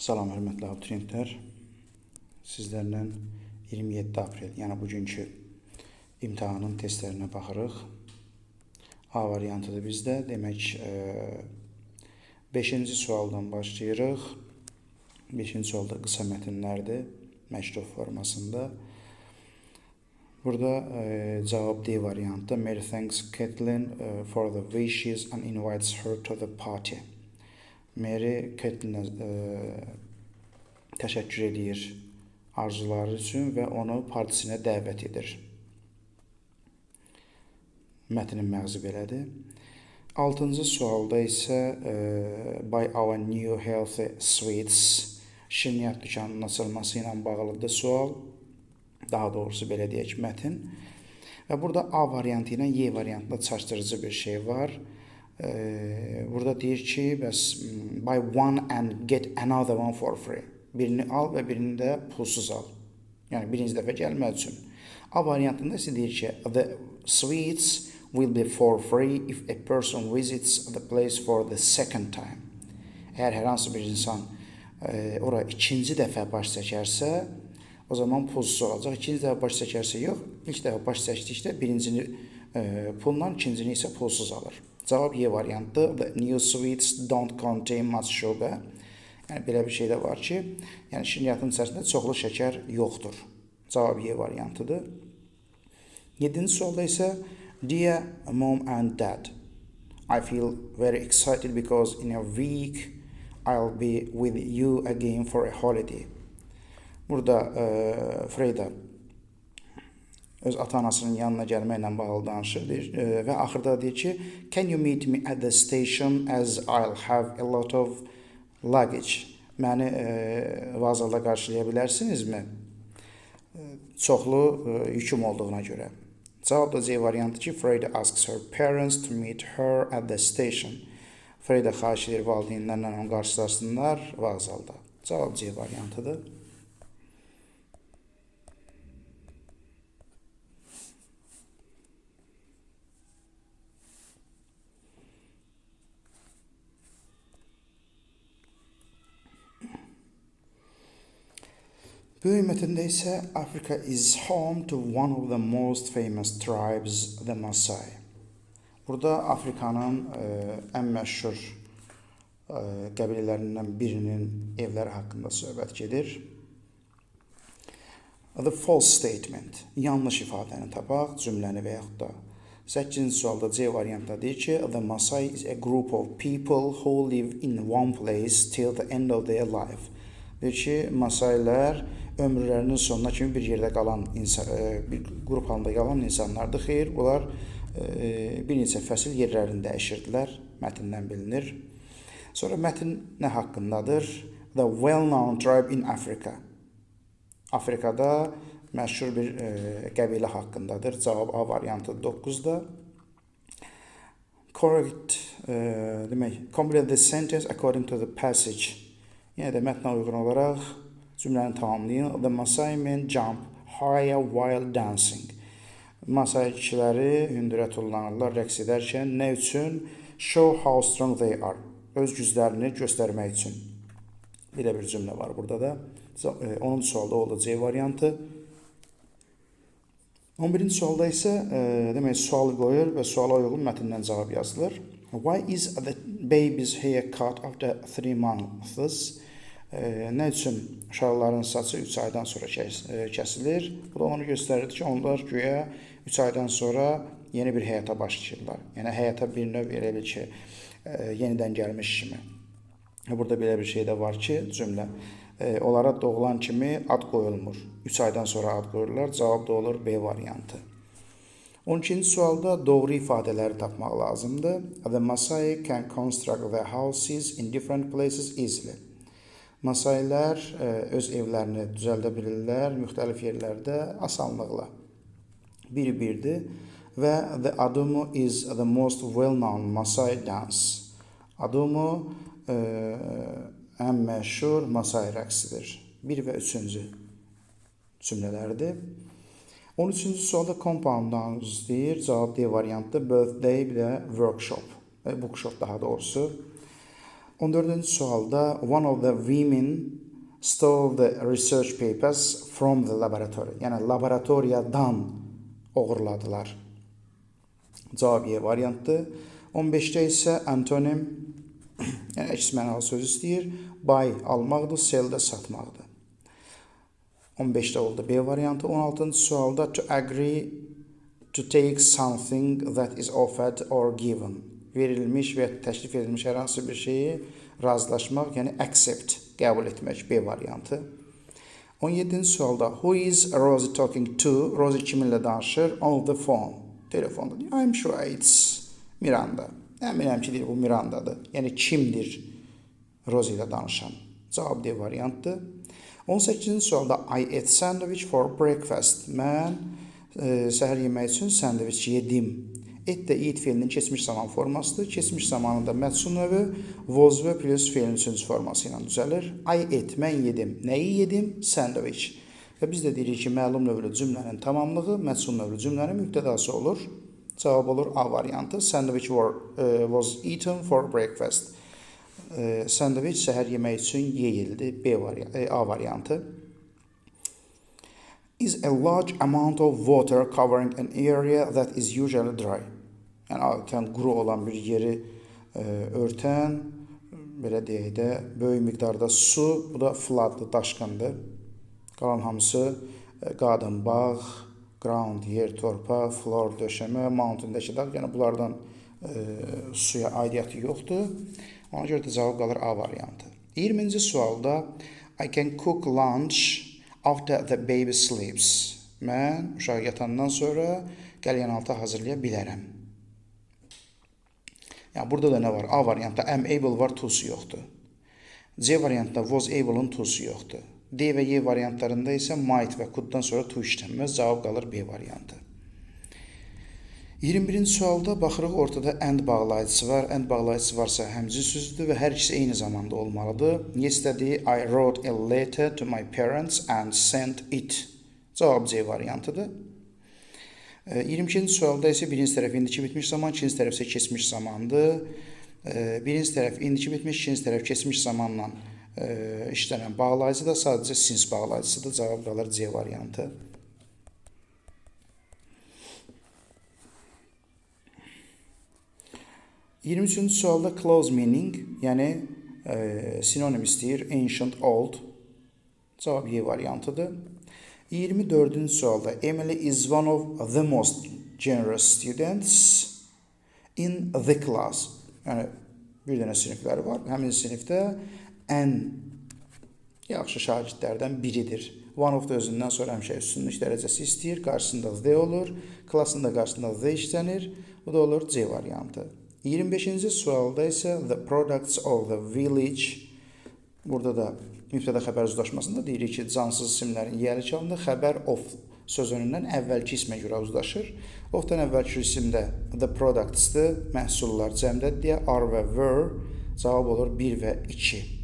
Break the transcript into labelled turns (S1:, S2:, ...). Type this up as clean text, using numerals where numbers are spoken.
S1: Salam, hörmətli abituriyentlər. Sizlərlə 27 aprel, yəni bugünkü imtahanın testlərinə baxırıq. A variantıdır bizdə. Demək, 5-ci sualdan başlayırıq. 5-ci sualda qısa mətnlərdir, məktub formasında. Burada cavab D variantı. Mary thanks Caitlin for the wishes and invites her to the party. Mary Caitlinə təşəkkür edir arzuları üçün və onu partisinə dəvət edir. Mətnin məğzi belədir. 6-cı sualda isə Buy our new healthy sweets şirniyyat dükanının açılması ilə bağlıdır sual. Daha doğrusu belə deyək mətn. Və burada A variantı ilə Y variantında çaşdırıcı bir şey var. Burada deyir ki, bəs buy one and get another one for free. Birini al və birini də pulsuz al. Yəni birinci dəfə gəlmək üçün. A variantında isə deyir ki, the sweets will be for free if a person visits the place for the second time. Əgər hər hansı bir insan ora ikinci dəfə baş çəkərsə, o zaman pulsuz olacaq. İkinci dəfə baş çəkərsə yox, ilk dəfə baş çəkdikdə birincini pulla, ikincini isə pulsuz alır. Cavab Y variantı. The new sweets don't contain much sugar. Yəni belə bir şey də var ki, yəni şirniyyatın içərisində çoxlu şəkər yoxdur. Cavab Y variantıdır. 7-ci sualda isə Dear mom and dad, I feel very excited because in a week I'll be with you again for a holiday. Burada Freyda öz ata-anasının yanına gəlməklə bağlı danışır və axırda deyir ki, can you meet me at the station as I'll have a lot of luggage. Məni vağzalda qarşılaya bilərsinizmi? Çoxlu yüküm olduğuna görə. Cavab da C variantı ki, Freyda asks her parents to meet her at the station. Freyda xahiş edir valideynlərlə onu qarşılasınlar vağzalda. Cavab C variantıdır. Böyük mətndə isə Africa is home to one of the most famous tribes, the Maasai. Burada Afrikanın ən məşhur qəbilələrindən birinin evləri haqqında söhbət gedir. The false statement, yanlış ifadəni tapaq, cümləni və yaxud da 8-ci sualda C variantda deyir ki, the Maasai is a group of people who live in one place till the end of their life. Deyir ki, Maasailər ömürlərinin sonuna kimi bir yerdə qalan bir qrup halında qalan insanlardır. Xeyr, bunlar bir neçə fəsil yerlərini dəyişirdilər, mətndən bilinir. Sonra mətn nə haqqındadır? The well-known tribe in Africa. Afrikada məşhur bir qəbilə haqqındadır. Cavab A variantı 9-da. Correct, demək, complete the sentence according to the passage. Yenə də mətnə uyğun olaraq cümləni tamamlayın. The Maasai men jump higher while dancing. Maasai kişiləri hündürə tullanırlar rəqs edərkən. Nə üçün? Show how strong they are. Öz güclərini göstərmək üçün. Belə bir cümlə var burada da. 10-cu sualda oldu C variantı. 11-ci sualda isə demək, sualı qoyur və suala uyğun mətndən cavab yazılır. Why is the baby's hair cut after 3 months? Nə üçün uşaqların saçı 3 aydan sonra kəsilir? Bu da onu göstərir ki, onlar güya 3 aydan sonra yeni bir həyata başlayırlar. Yəni həyata bir növ elə bil ki, yenidən gəlmiş kimi. Burada belə bir şey də var ki, cümlə. Onlara doğulan kimi ad qoyulmur. 3 aydan sonra ad qoyurlar. Cavab da olur B variantı. 12-ci sualda doğru ifadələri tapmaq lazımdır. The Maasai can construct their houses in different places easily. Maasailər öz evlərini düzəldə bilirlər müxtəlif yerlərdə asanlıqla. Bir-birdir və the Adumu is the most well-known Maasai dance. Adumu ən məşhur Maasai rəqsidir. 1 və 3-cü cümlələrdir. 13-cü sualda compound nouns deyir. Cavab D variantı birthday bir də workshop. Bookshop daha doğrusu. 14-cü sualda one of the women stole the research papers from the laboratory. Yəni laboratoriyadan oğurladılar. Cavab Y variantdır. 15-də isə antonim, yəni əks mənalı söz istəyir. Buy almaqdır, sell də satmaqdır. 15-də oldu B variantı. 16-cı sualda to agree to take something that is offered or given. Verilmiş və təklif edilmiş hər hansı bir şeyi razılaşmaq, yəni accept, qəbul etmək B variantı. 17-ci sualda who is Rosie talking to? Rosie kiminlə danışır? On the phone. Telefonda. I'm sure it's Miranda. Əminəm ki, bu Mirandadır. Yəni kimdir Rosie ilə danışan? Cavab D variantdır. 18-ci sualda I ate sandwich for breakfast. Mən səhər yemək üçün sandviç yedim. Ate də eat feilinin keçmiş zaman formasıdır. Keçmiş zamanında məhsul növü was və plus feilin üçüncü forması ilə düzəlir. I ate, mən yedim. Nəyi yedim? Sandwich. Və biz də deyirik ki, məlum növlü cümlənin tamamlığı məhsul növlü cümlənin mübtədası olur. Cavab olur A variantı. Sandwich was eaten for breakfast. Sandviç səhər yemək üçün yeyildi. A variantı. Is a large amount of water covering an area that is usually dry. Yəni adətən quru olan bir yeri örtən, belə deyək də, böyük miqdarda su, bu da flooddır, daşqındır. Qalan hamısı garden, bağ, ground, yer, torpaq, floor, döşəmə, mountaindəki dağ, yəni bunlardan suya aidiyyəti yoxdur. Ona görə də cavab qalır A variantı. 20-ci sualda I can cook lunch after the baby sleeps. Mən uşaq yatandan sonra qəlyanaltı hazırlaya bilərəm. Yəni burada da nə var? A variantda am able var, to-su yoxdur. C variantda was able-ın to-su yoxdur. D və Y variantlarında isə might və could-dan sonra to işlənməz. Cavab qalır B variantı. 21-ci sualda baxırıq, ortada and bağlayıcısı var. And bağlayıcısı varsa həmci sözdür və hər ikisi eyni zamanda olmalıdır. Yesterday I wrote a letter to my parents and sent it. Cavab C variantıdır. 22-ci sualda isə birinci tərəf indiki bitmiş zaman, ikinci tərəf isə keçmiş zamandır. Birinci tərəf indiki bitmiş, ikinci tərəf keçmiş zamanla işlənən bağlayıcı da sadəcə since bağlayıcısıdır. Cavab qalır C variantı. 23-cü sualda close meaning, yəni sinonim istəyir, ancient, old. Cavab Y variantıdır. 24-cü sualda Emily is one of the most generous students in the class. Yəni bir dənə sinifləri var. Həmin sinifdə ən yaxşı şagirdlərdən biridir. One of da özündən sonra həmişə üstünlük dərəcəsi istəyir. Qarşısında the olur. Klasında qarşısında the işlənir. Bu da olur C variantı. 25-ci sualda isə the products of the village. Burada da mübtəda xəbər uzlaşmasında deyirik ki, cansız isimlərin yeri çalındı. Xəbər of sözünündən əvvəlki ismə görə uzlaşır. Ofdan əvvəlki isimdə the products'dır. Məhsullar cəmdədir deyə are və were cavab olur 1 və 2.